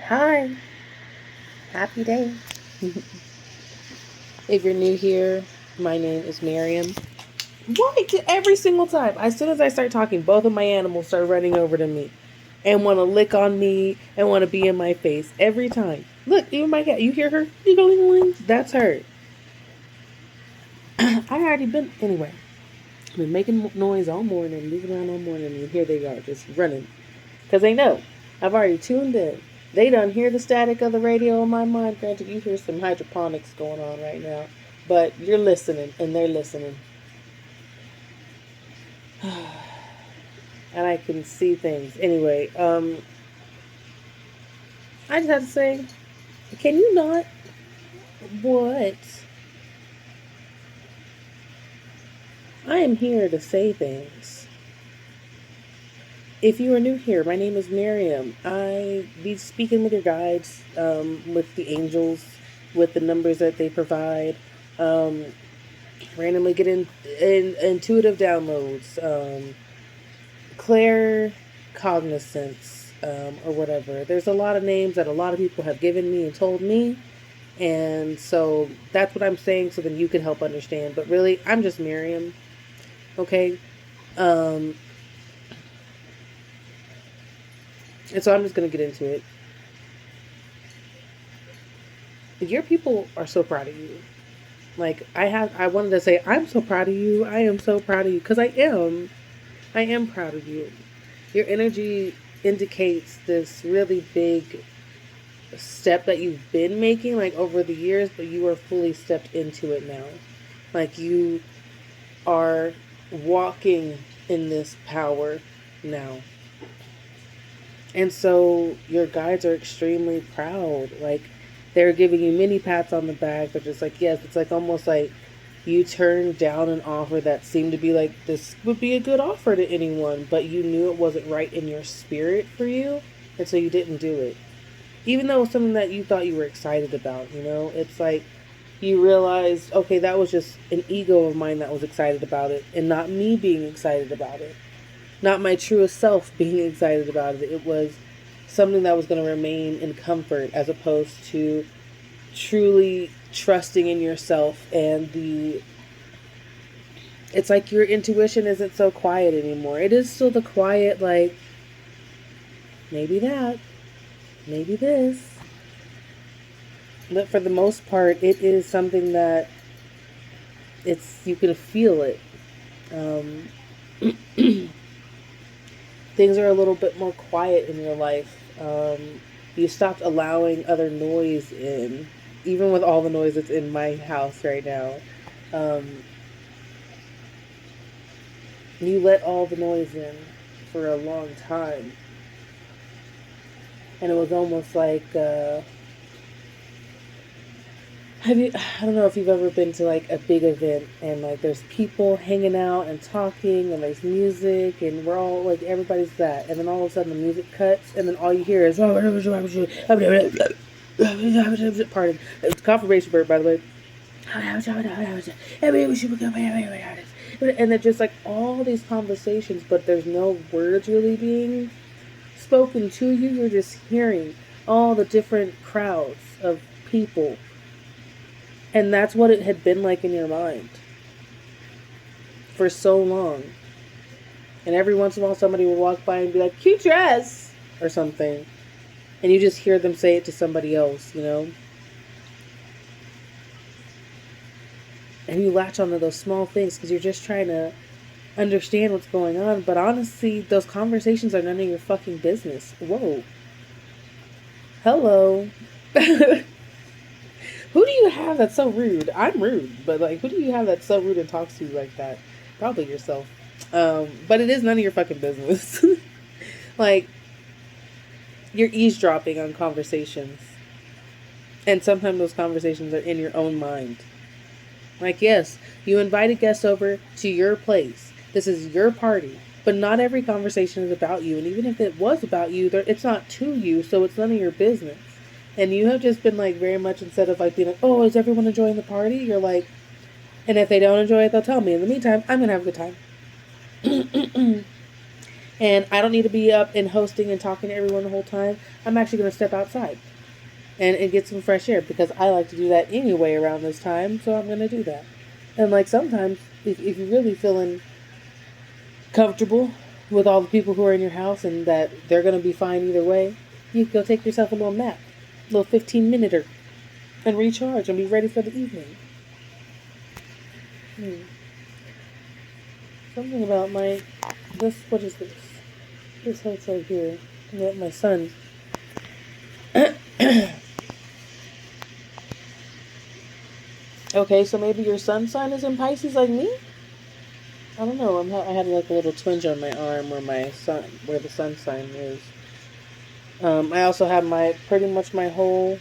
Hi, happy day. If you're new here, my name is Miriam. Why? Every single time, as soon as I start talking, both of my animals start running over to me and want to lick on me and want to be in my face every time. Look, even my cat, you hear her? Giggling? That's her. I already been, anyway, been making noise all morning, moving around all morning, and here they are, just running. Because they know I've already tuned in. They done hear the static of the radio in my mind. Granted, you hear some hydroponics going on right now, but you're listening and they're listening. And I can see things. Anyway, I just have to say, can you not? What? I am here to say things. If you are new here, my name is Miriam. I be speaking with your guides, with the angels, with the numbers that they provide. Um, Randomly get in intuitive downloads, clair cognizance, or whatever. There's a lot of names that a lot of people have given me and told me, and so that's what I'm saying. So then you can help understand. But really, I'm just Miriam. Okay, um, and so I'm just gonna get into it. Your people are so proud of you. Like I wanted to say, I'm so proud of you. I am so proud of you because I am. I am proud of you. Your energy indicates this really big step that you've been making like over the years, but you are fully stepped into it now. Like you are walking in this power now. And so your guides are extremely proud. Like they're giving you many pats on the back. They're just like, yes, it's like almost like you turned down an offer that seemed to be like this would be a good offer to anyone, but you knew it wasn't right in your spirit for you, and so you didn't do it. Even though it was something that you thought you were excited about, it's like you realized, okay, that was just an ego of mine that was excited about it, and not me being excited about it, not my truest self being excited about it. It was something that was going to remain in comfort as opposed to truly trusting in yourself. And the it's like your intuition isn't so quiet anymore. It is still the quiet, like maybe that, maybe this, but for the most part it is something that it's you can feel it. um, Things are a little bit more quiet in your life. You stopped allowing other noise in, even with all the noise that's in my house right now. Um, you let all the noise in for a long time, and it was almost like have you? I don't know if you've ever been to like a big event and like there's people hanging out and talking and there's music and we're all like everybody's that, and then all of a sudden the music cuts and then all you hear is pardon, it's confirmation bird by the way, and they're just like all these conversations, but there's no words really being spoken to you. You're just hearing all the different crowds of people. And that's what it had been like in your mind for so long. And every once in a while, somebody will walk by and be like, cute dress, or something. And you just hear them say it to somebody else. And you latch onto those small things because you're just trying to understand what's going on. But honestly, those conversations are none of your fucking business. Whoa. Hello. Who do you have that's so rude? I'm rude, but like, who do you have that's so rude and talks to you like that? Probably yourself. But it is none of your fucking business. Like, you're eavesdropping on conversations, and sometimes those conversations are in your own mind. Like, yes, you invited guests over to your place. This is your party. But not every conversation is about you. And even if it was about you, it's not to you, so it's none of your business. And you have just been like very much, instead of like being like, oh, is everyone enjoying the party? You're like, and if they don't enjoy it, they'll tell me. In the meantime, I'm going to have a good time. And I don't need to be up and hosting and talking to everyone the whole time. I'm actually going to step outside and get some fresh air because I like to do that anyway around this time. So I'm going to do that. And like sometimes, if you're really feeling comfortable with all the people who are in your house and that they're going to be fine either way, you can go take yourself a little nap, a little 15-minute and recharge and be ready for the evening. Something about what is this? This hotel here. My son. Okay, so maybe your sun sign is in Pisces like me? I don't know. I had like a little twinge on my arm where the sun sign is. I also have pretty much my whole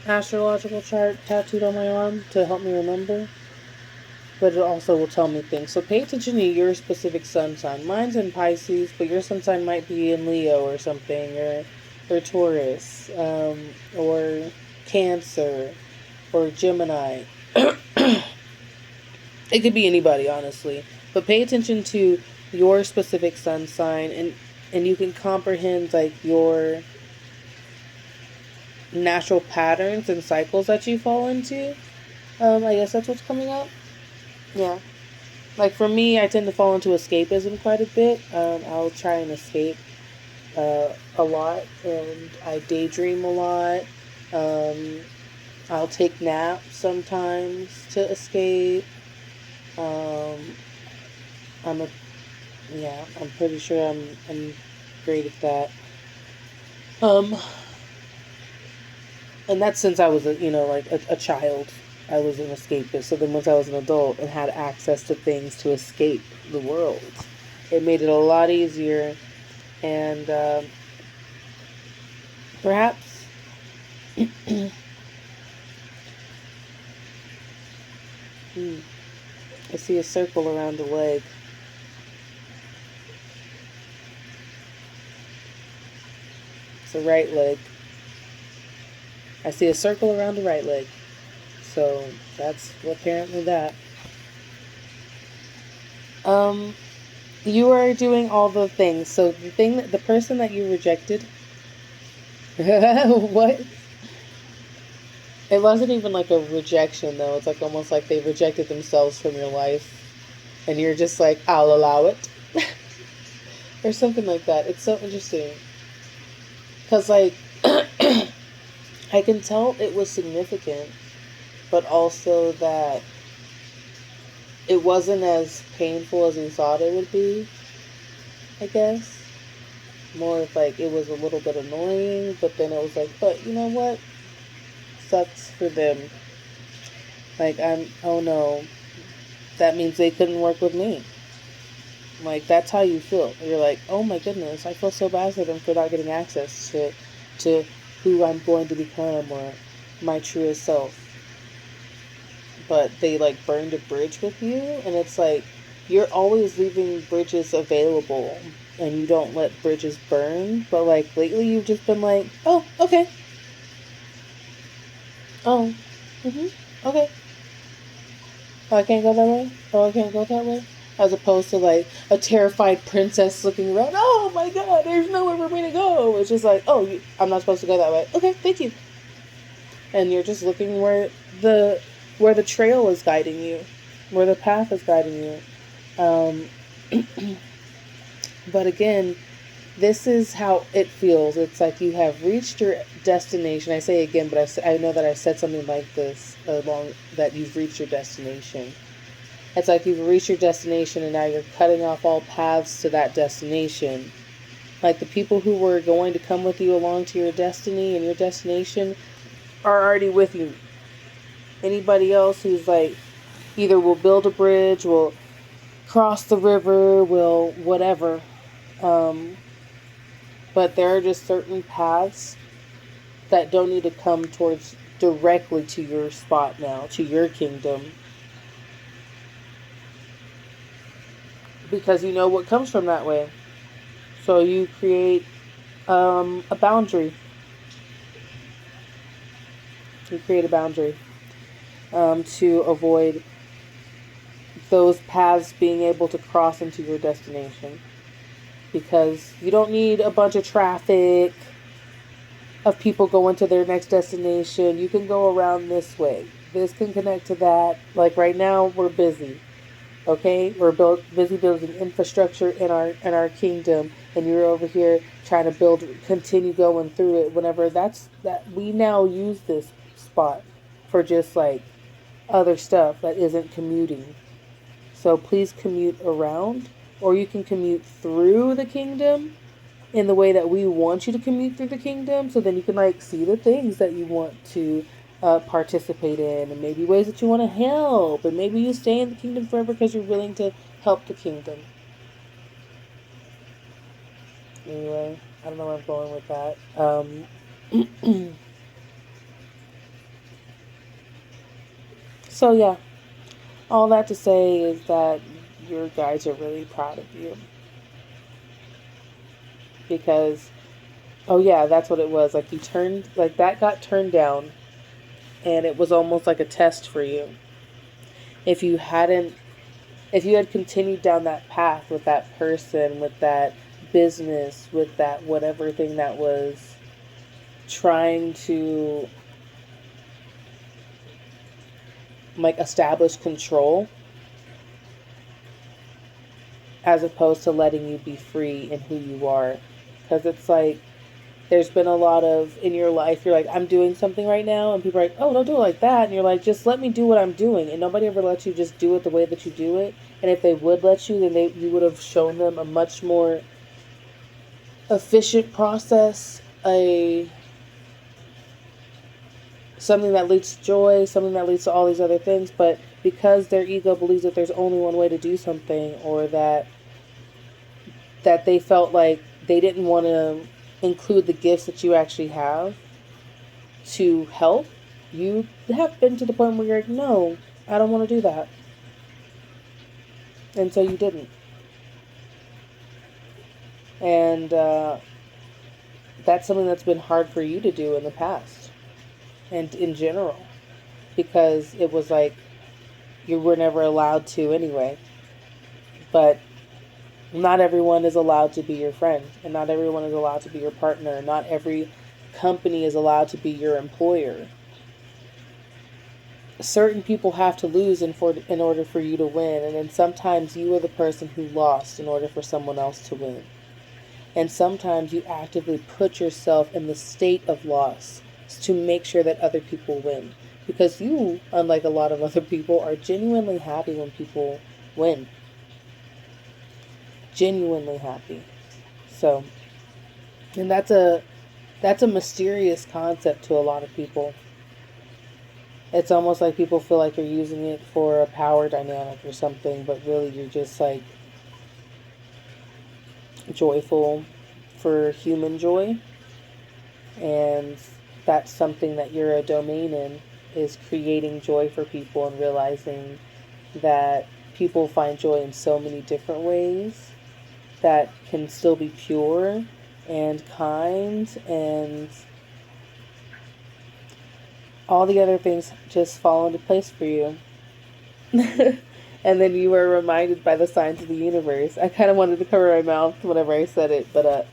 astrological chart tattooed on my arm to help me remember. But it also will tell me things. So pay attention to your specific sun sign. Mine's in Pisces, but your sun sign might be in Leo or something, or Taurus, or Cancer, or Gemini. It could be anybody, honestly. But pay attention to your specific sun sign, and you can comprehend like your natural patterns and cycles that you fall into. I guess that's what's coming up. Yeah. Like for me, I tend to fall into escapism quite a bit. I'll try and escape a lot, and I daydream a lot. I'll take naps sometimes to escape. I'm pretty sure I'm great at that. And that's since I was a child. I was an escapist. So then once I was an adult and had access to things to escape the world, it made it a lot easier. And perhaps I see a circle around the leg. It's the right leg. I see a circle around the right leg. So that's apparently that. You are doing all the things. So the person that you rejected, what? It wasn't even like a rejection though. It's like almost like they rejected themselves from your life, and you're just like, I'll allow it, or something like that. It's so interesting, cause like I can tell it was significant, but also that it wasn't as painful as you thought it would be, I guess. More of like it was a little bit annoying, but then it was like, but you know what? Sucks for them. Like, oh no, that means they couldn't work with me. Like, that's how you feel. You're like, oh my goodness, I feel so bad for them for not getting access to who I'm going to become or my truest self. But they like burned a bridge with you, and it's like you're always leaving bridges available and you don't let bridges burn. But like lately you've just been like, oh, okay. Oh, okay. Oh, I can't go that way? Oh, I can't go that way? As opposed to like a terrified princess looking around, oh my god, there's nowhere for me to go. It's just like, oh, I'm not supposed to go that way. Okay, thank you. And you're just looking where the trail is guiding you, where the path is guiding you. But again, this is how it feels. It's like you have reached your destination. I say again, but I know that I said something like this along that you've reached your destination. It's like you've reached your destination and now you're cutting off all paths to that destination. Like the people who were going to come with you along to your destiny and your destination are already with you. Anybody else who's like either will build a bridge, will cross the river, will whatever. But there are just certain paths that don't need to come towards directly to your spot now, to your kingdom. Because you know what comes from that way. So you create a boundary. You create a boundary to avoid those paths being able to cross into your destination. because you don't need a bunch of traffic of people going to their next destination. You can go around this way. This can connect to that. Like right now, we're busy. Okay, we're busy building infrastructure in our kingdom, and you're over here trying to continue going through it. Whenever that we now use this spot for just like other stuff that isn't commuting. So please commute around, or you can commute through the kingdom in the way that we want you to commute through the kingdom. So then you can like see the things that you want to participate in, and maybe ways that you want to help, and maybe you stay in the kingdom forever because you're willing to help the kingdom. Anyway, I don't know where I'm going with that. So yeah, all that to say is that your guys are really proud of you because, oh yeah, that's what it was. Like you turned, like that got turned down, and it was almost like a test for you. If you hadn't, if you had continued down that path with that person, with that business, with that whatever thing that was trying to like establish control, as opposed to letting you be free in who you are. Because it's like, there's been a lot of, in your life, you're like, I'm doing something right now, and people are like, oh, don't do it like that. And you're like, just let me do what I'm doing. And nobody ever lets you just do it the way that you do it. And if they would let you, then you would have shown them a much more efficient process, something that leads to joy, something that leads to all these other things. But because their ego believes that there's only one way to do something, or that they felt like they didn't want to include the gifts that you actually have to help, you have been to the point where you're like, no, I don't want to do that. And so you didn't. And that's something that's been hard for you to do in the past and in general, because it was like you were never allowed to anyway. But not everyone is allowed to be your friend, and not everyone is allowed to be your partner. Not every company is allowed to be your employer. Certain people have to lose in order for you to win, and then sometimes you are the person who lost in order for someone else to win. And sometimes you actively put yourself in the state of loss to make sure that other people win. Because you, unlike a lot of other people, are genuinely happy when people win. Genuinely happy. So, and that's a mysterious concept to a lot of people. It's almost like people feel like you're using it for a power dynamic or something, but really you're just like joyful for human joy. And that's something that you're a domain in, is creating joy for people and realizing that people find joy in so many different ways that can still be pure and kind, and all the other things just fall into place for you. And then you were reminded by the signs of the universe. I kind of wanted to cover my mouth whenever I said it, but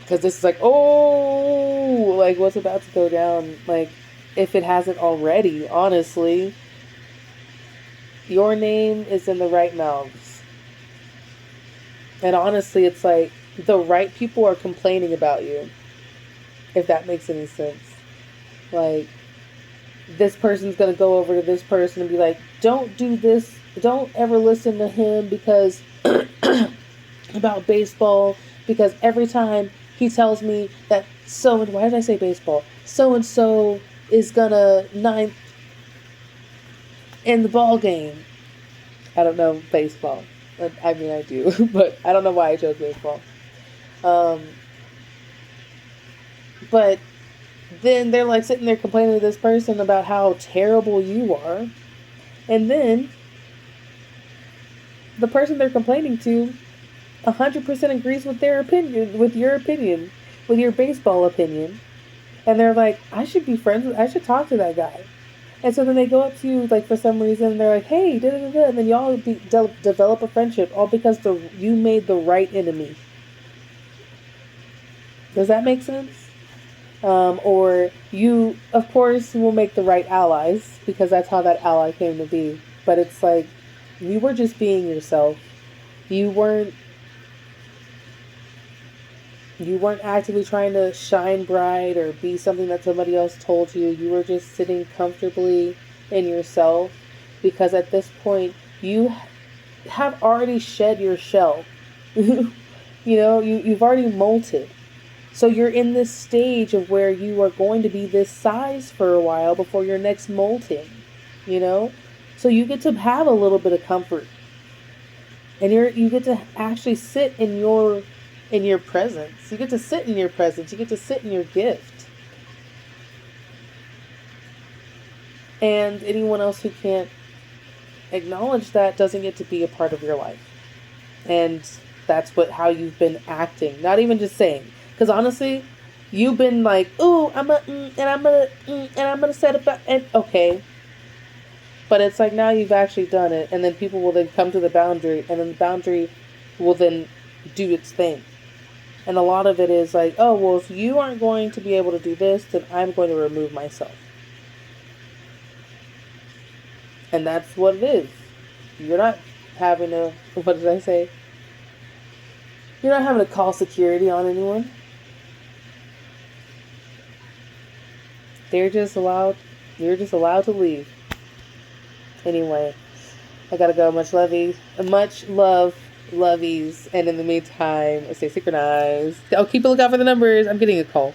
because this is like, oh, like what's about to go down. Like, if it hasn't already, honestly, your name is in the right mouths. And honestly, it's like the right people are complaining about you, if that makes any sense. Like, this person's going to go over to this person and be like, don't do this. Don't ever listen to him because about baseball, because every time he tells me that why did I say baseball? So-and-so is going to ninth in the ball game. I don't know baseball. I mean, I do, but I don't know why I chose baseball. But then they're like sitting there complaining to this person about how terrible you are. And then the person they're complaining to 100% agrees with their opinion, with your baseball opinion. And they're like, I should talk to that guy. And so then they go up to you, like, for some reason, they're like, hey, da da da da. And then y'all develop a friendship all because you made the right enemy. Does that make sense? Or you, of course, will make the right allies because that's how that ally came to be. But it's like, you were just being yourself. You weren't You weren't actively trying to shine bright or be something that somebody else told you. You were just sitting comfortably in yourself because at this point you have already shed your shell. You've already molted. So you're in this stage of where you are going to be this size for a while before your next molting, you know? So you get to have a little bit of comfort. And you get to actually sit in your presence. You get to sit in your presence. You get to sit in your gift. And anyone else who can't acknowledge that doesn't get to be a part of your life. And that's how you've been acting. Not even just saying. Because honestly, you've been like, "Ooh, and I'm gonna set up and okay." But it's like now you've actually done it, and then people will then come to the boundary, and then the boundary will then do its thing. And a lot of it is like, oh, well, if you aren't going to be able to do this, then I'm going to remove myself. And that's what it is. You're not having to, what did I say? You're not having to call security on anyone. You're just allowed to leave. Anyway, I gotta go. Much love, lovies. And in the meantime, stay synchronized. I'll keep a lookout for the numbers. I'm getting a call.